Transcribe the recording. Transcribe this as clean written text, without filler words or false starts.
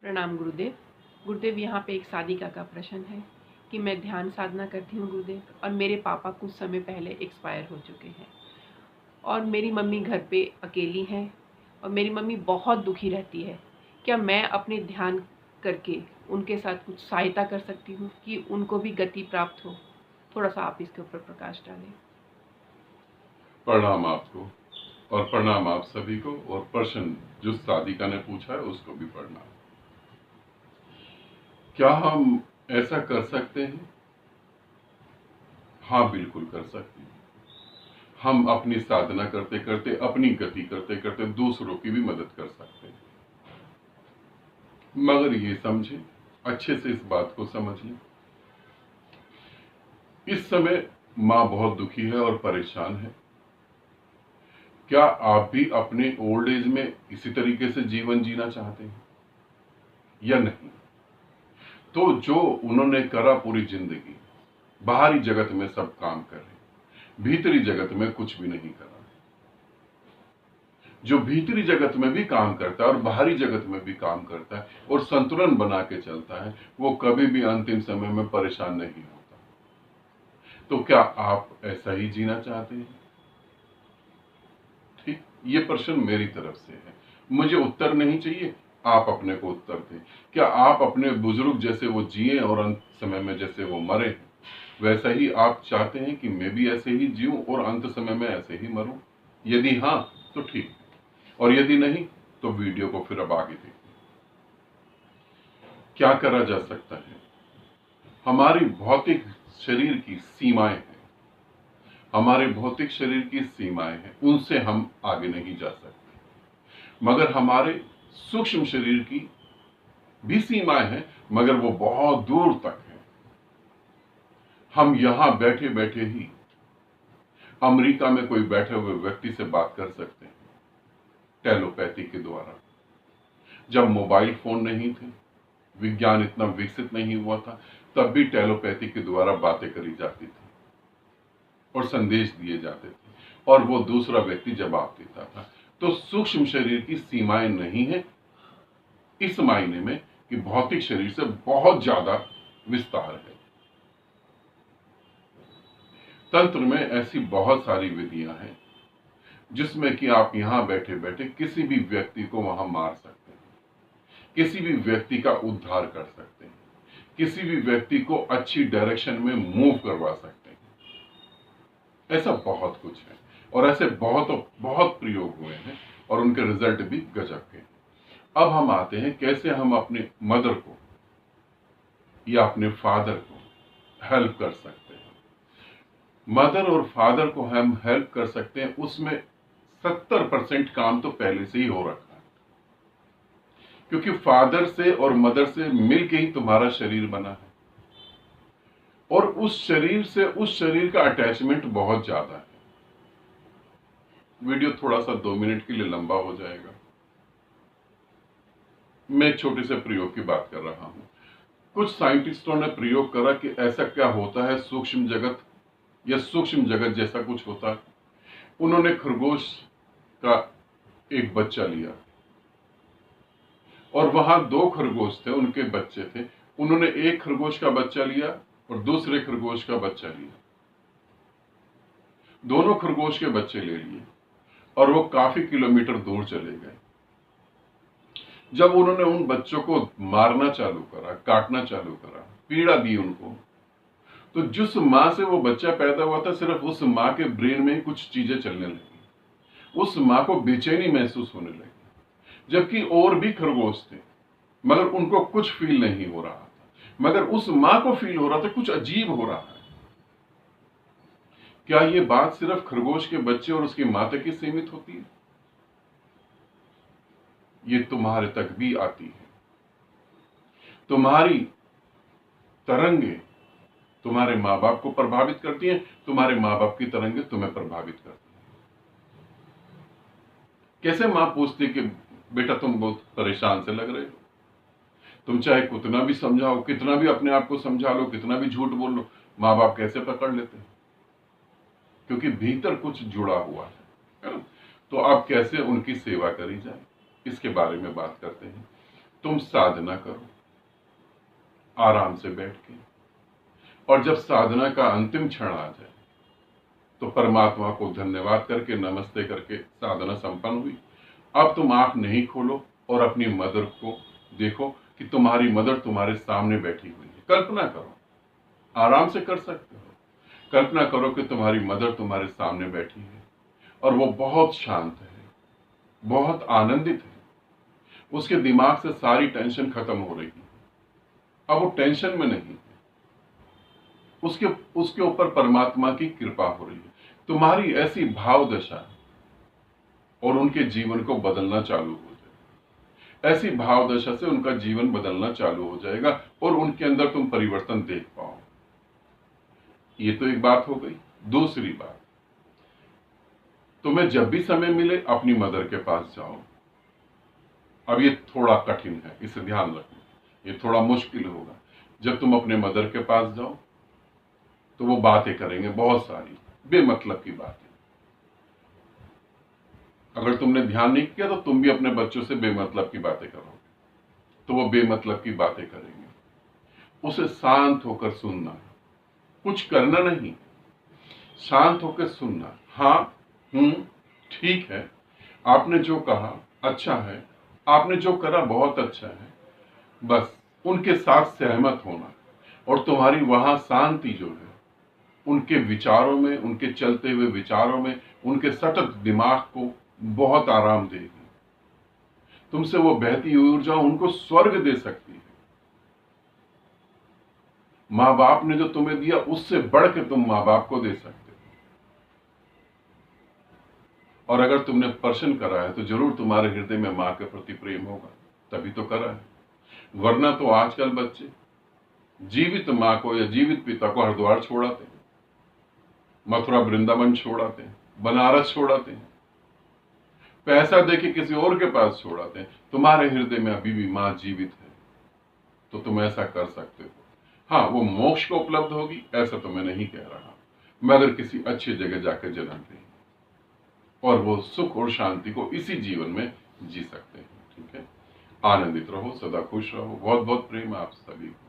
प्रणाम गुरुदेव। गुरुदेव, यहाँ पे एक साधिका का प्रश्न है कि मैं ध्यान साधना करती हूँ गुरुदेव, और मेरे पापा कुछ समय पहले एक्सपायर हो चुके हैं और मेरी मम्मी घर पे अकेली हैं और मेरी मम्मी बहुत दुखी रहती है। क्या मैं अपने ध्यान करके उनके साथ कुछ सहायता कर सकती हूँ कि उनको भी गति प्राप्त हो? थोड़ा सा आप इसके ऊपर प्रकाश डालें। प्रणाम आपको और प्रणाम आप सभी को, और प्रश्न जो साधिका ने पूछा है उसको भी प्रणाम। क्या हम ऐसा कर सकते हैं? हाँ, बिल्कुल कर सकते हैं। हम अपनी साधना करते करते, अपनी गति करते करते दूसरों की भी मदद कर सकते हैं। मगर ये समझें, अच्छे से इस बात को समझ लें, इस समय माँ बहुत दुखी है और परेशान है। क्या आप भी अपने ओल्ड एज में इसी तरीके से जीवन जीना चाहते हैं या नहीं? तो जो उन्होंने करा पूरी जिंदगी, बाहरी जगत में सब काम कर रहे, भीतरी जगत में कुछ भी नहीं करा। जो भीतरी जगत में भी काम करता है और बाहरी जगत में भी काम करता है और संतुलन बना के चलता है, वो कभी भी अंतिम समय में परेशान नहीं होता। तो क्या आप ऐसा ही जीना चाहते हैं? ठीक, ये प्रश्न मेरी तरफ से है, मुझे उत्तर नहीं चाहिए, आप अपने को उत्तर दें। क्या आप अपने बुजुर्ग जैसे वो जिए और अंत समय में जैसे वो मरे, वैसा ही आप चाहते हैं कि मैं भी ऐसे ही जीऊं और अंत समय में ऐसे ही मरूं? यदि हाँ तो ठीक, और यदि नहीं तो वीडियो को फिर अब आगे देखिए। क्या करा जा सकता है? हमारी भौतिक शरीर की सीमाएं हैं, हमारे भौतिक शरीर की सीमाएं हैं, उनसे हम आगे नहीं जा सकते। मगर हमारे सूक्ष्म शरीर की भी सीमाएं हैं, मगर वो बहुत दूर तक है। हम यहां बैठे बैठे ही अमेरिका में कोई बैठे हुए व्यक्ति से बात कर सकते हैं टेलीपैथी के द्वारा। जब मोबाइल फोन नहीं थे, विज्ञान इतना विकसित नहीं हुआ था, तब भी टेलीपैथी के द्वारा बातें करी जाती थी और संदेश दिए जाते थे, और वो दूसरा व्यक्ति जवाब देता था। तो सूक्ष्म शरीर की सीमाएं नहीं है इस मायने में कि भौतिक शरीर से बहुत ज्यादा विस्तार है। तंत्र में ऐसी बहुत सारी विधियां हैं जिसमें कि आप यहां बैठे बैठे किसी भी व्यक्ति को वहां मार सकते हैं, किसी भी व्यक्ति का उद्धार कर सकते हैं, किसी भी व्यक्ति को अच्छी डायरेक्शन में मूव करवा सकते हैं। ऐसा बहुत कुछ है और ऐसे बहुत बहुत प्रयोग हुए हैं और उनके रिजल्ट भी गजब के हैं। अब हम आते हैं कैसे हम अपने मदर को या अपने फादर को हेल्प कर सकते हैं। मदर और फादर को हम हेल्प कर सकते हैं, उसमें 70% काम तो पहले से ही हो रखा है, क्योंकि फादर से और मदर से मिलके ही तुम्हारा शरीर बना है, और उस शरीर से उस शरीर का अटैचमेंट बहुत ज्यादा है। वीडियो थोड़ा सा 2 मिनट के लिए लंबा हो जाएगा। मैं एक छोटे से प्रयोग की बात कर रहा हूं। कुछ साइंटिस्टों ने प्रयोग करा कि ऐसा क्या होता है, सूक्ष्म जगत या सूक्ष्म जगत जैसा कुछ होता है। उन्होंने खरगोश का एक बच्चा लिया और वहां 2 खरगोश थे, उनके बच्चे थे। उन्होंने एक खरगोश का बच्चा लिया और दूसरे खरगोश का बच्चा लिया, दोनों खरगोश के बच्चे ले लिए और वो काफी किलोमीटर दूर चले गए। जब उन्होंने उन बच्चों को मारना चालू करा, काटना चालू करा, पीड़ा दी उनको, तो जिस मां से वो बच्चा पैदा हुआ था, सिर्फ उस मां के ब्रेन में कुछ चीजें चलने लगी, उस मां को बेचैनी महसूस होने लगी। जबकि और भी खरगोश थे, मगर उनको कुछ फील नहीं हो रहा था, मगर उस मां को फील हो रहा था, कुछ अजीब हो रहा है। क्या ये बात सिर्फ खरगोश के बच्चे और उसकी मां तक ही सीमित होती है? ये तुम्हारे तक भी आती है। तुम्हारी तरंगे तुम्हारे मां बाप को प्रभावित करती हैं, तुम्हारे मां बाप की तरंगे तुम्हें प्रभावित करती हैं। कैसे मां पूछती कि बेटा तुम बहुत परेशान से लग रहे हो, तुम चाहे कितना भी समझाओ, कितना भी अपने आप को समझा लो, कितना भी झूठ बोल लो, मां बाप कैसे पकड़ लेते हैं? क्योंकि भीतर कुछ जुड़ा हुआ है ना? तो अब कैसे उनकी सेवा करी जाए, इसके बारे में बात करते हैं। तुम साधना करो आराम से बैठ के, और जब साधना का अंतिम क्षण आ जाए तो परमात्मा को धन्यवाद करके, नमस्ते करके साधना संपन्न हुई। अब तुम आंख नहीं खोलो और अपनी मदर को देखो कि तुम्हारी मदर तुम्हारे सामने बैठी हुई है। कल्पना करो, आराम से कर सकते हो। कल्पना करो कि तुम्हारी मदर तुम्हारे सामने बैठी है और वो बहुत शांत है, बहुत आनंदित है। उसके दिमाग से सारी टेंशन खत्म हो रही है। अब वो टेंशन में नहीं है, उसके ऊपर परमात्मा की कृपा हो रही है। तुम्हारी ऐसी भाव दशा और उनके जीवन को बदलना चालू हो जाएगा। ऐसी भाव दशा से उनका जीवन बदलना चालू हो जाएगा और उनके अंदर तुम परिवर्तन देख पाओ। ये तो एक बात हो गई। दूसरी बात, तुम्हें जब भी समय मिले अपनी मदर के पास जाओ। अब ये थोड़ा कठिन है, इसे ध्यान रखना, ये थोड़ा मुश्किल होगा। जब तुम अपने मदर के पास जाओ तो वो बातें करेंगे, बहुत सारी बेमतलब की बातें। अगर तुमने ध्यान नहीं किया तो तुम भी अपने बच्चों से बेमतलब की बातें करोगे, तो वो बेमतलब की बातें करेंगे। उसे शांत होकर सुनना, कुछ करना नहीं, शांत होकर सुनना। हाँ, ठीक है, आपने जो कहा अच्छा है, आपने जो करा बहुत अच्छा है, बस उनके साथ सहमत होना। और तुम्हारी वहां शांति जो है, उनके विचारों में, उनके चलते हुए विचारों में, उनके सतत दिमाग को बहुत आराम देगी। तुमसे वो बहती हुई ऊर्जा उनको स्वर्ग दे सकती है। माँ बाप ने जो तुम्हें दिया उससे बढ़ के तुम माँ बाप को दे सकते हो। और अगर तुमने प्रश्न करा है तो जरूर तुम्हारे हृदय में माँ के प्रति प्रेम होगा, तभी तो करा है। वरना तो आजकल बच्चे जीवित माँ को या जीवित पिता को हरिद्वार छोड़ाते हैं, मथुरा वृंदावन छोड़ाते हैं, बनारस छोड़ाते हैं, पैसा देके किसी और के पास छोड़ाते हैं। तुम्हारे हृदय में अभी भी माँ जीवित है, तो तुम ऐसा कर सकते हो। हाँ, वो मोक्ष को उपलब्ध होगी ऐसा तो मैं नहीं कह रहा, मगर किसी अच्छी जगह जाकर जन्म लेंगे और वो सुख और शांति को इसी जीवन में जी सकते हैं। ठीक है, आनंदित रहो, सदा खुश रहो। बहुत बहुत प्रेम आप सभी को।